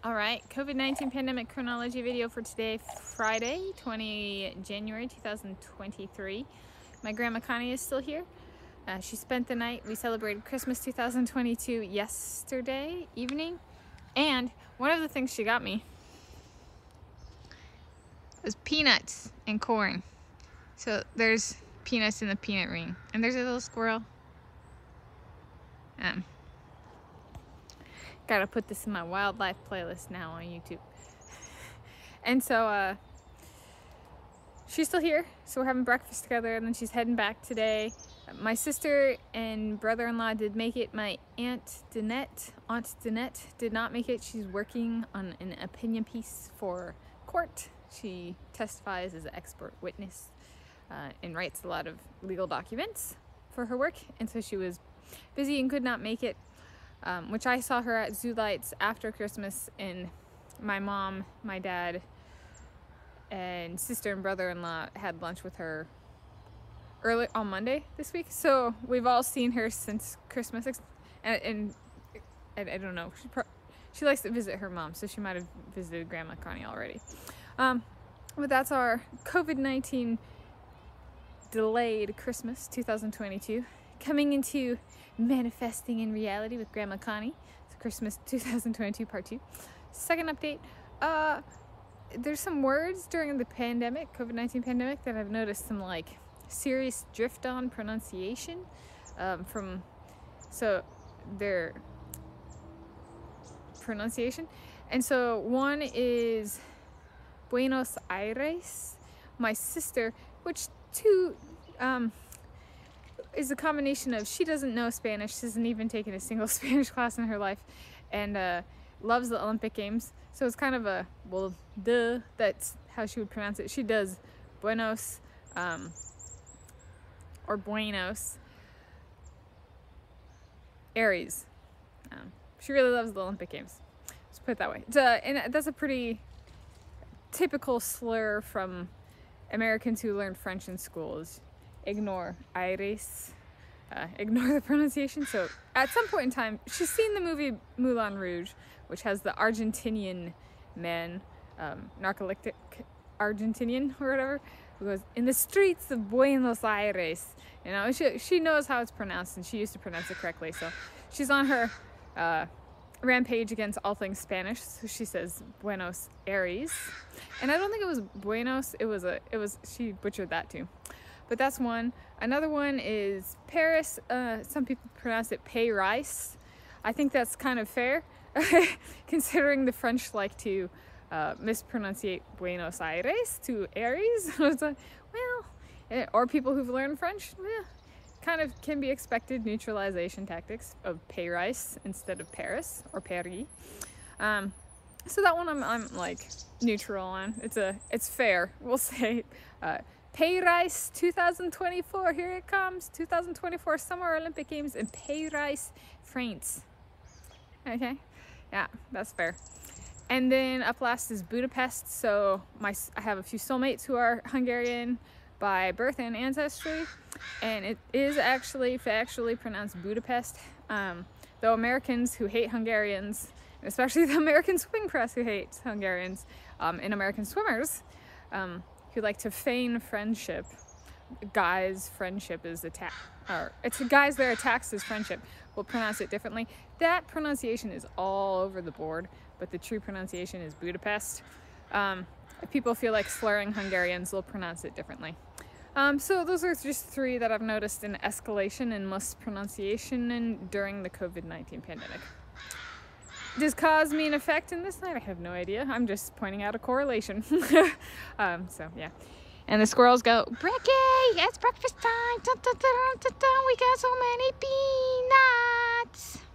Alright, COVID-19 pandemic chronology video for today, Friday, 20 January 2023. My grandma Connie is still here. She spent the night. We celebrated Christmas 2022 yesterday evening. And one of the things she got me was peanuts and corn. So there's peanuts in the peanut ring. And there's a little squirrel. Gotta put this in my wildlife playlist now on YouTube. And so she's still here, so we're having breakfast together, and then she's heading back today. My sister and brother-in-law did make it. My Aunt Danette did not make it. She's working on an opinion piece for court. She testifies as an expert witness and writes a lot of legal documents for her work, and so she was busy and could not make it. Which I saw her at Zoo Lights after Christmas, and my mom, my dad, and sister and brother-in-law had lunch with her early on Monday this week. So we've all seen her since Christmas, and I don't know. She likes to visit her mom, so she might have visited Grandma Connie already. But that's our COVID-19 delayed Christmas 2022. Coming into manifesting in reality with Grandma Connie. It's Christmas 2022 part 2. Second update, there's some words during the pandemic, COVID-19 pandemic, that I've noticed some like serious drift on pronunciation so their pronunciation. And so one is Buenos Aires. My sister, which is a combination of she doesn't know Spanish, she hasn't even taken a single Spanish class in her life, and loves the Olympic Games. So it's kind of a, well, duh, that's how she would pronounce it. She does Buenos, or Buenos Aires. She really loves the Olympic Games. Let's put it that way. And that's a pretty typical slur from Americans who learned French in schools. Ignore Iris, ignore the pronunciation. So at some point in time, she's seen the movie Moulin Rouge, which has the Argentinian man, narcoleptic Argentinian or whatever, who goes, in the streets of Buenos Aires. You know, she knows how it's pronounced, and she used to pronounce it correctly. So she's on her rampage against all things Spanish. So she says Buenos Aires, and I don't think it was Buenos. It was she butchered that too. But that's one. Another one is Paris. Some people pronounce it Paris. I think that's kind of fair, considering the French like to mispronunciate Buenos Aires to Aries. It's like, well, or people who've learned French, kind of can be expected neutralization tactics of Paris instead of Paris or Paris. So that one I'm like neutral on. It's fair, we'll say. Paris 2024, here it comes. 2024 Summer Olympic Games in Paris, France. Okay, yeah, that's fair. And then up last is Budapest. So I have a few soulmates who are Hungarian by birth and ancestry, and it is actually factually pronounced Budapest. Though Americans who hate Hungarians, and especially the American swimming press who hates Hungarians, and American swimmers, who like to feign friendship. Guys' friendship is it's guys their attacks as friendship, will pronounce it differently. That pronunciation is all over the board, but the true pronunciation is Budapest. If people feel like slurring Hungarians, they'll pronounce it differently. So those are just three that I've noticed in escalation and mispronunciation during the COVID-19 pandemic. Does cause mean effect in this night? I have no idea. I'm just pointing out a correlation. So yeah. And the squirrels go, Bricky, it's breakfast time. Dun, dun, dun, dun, dun. We got so many peanuts.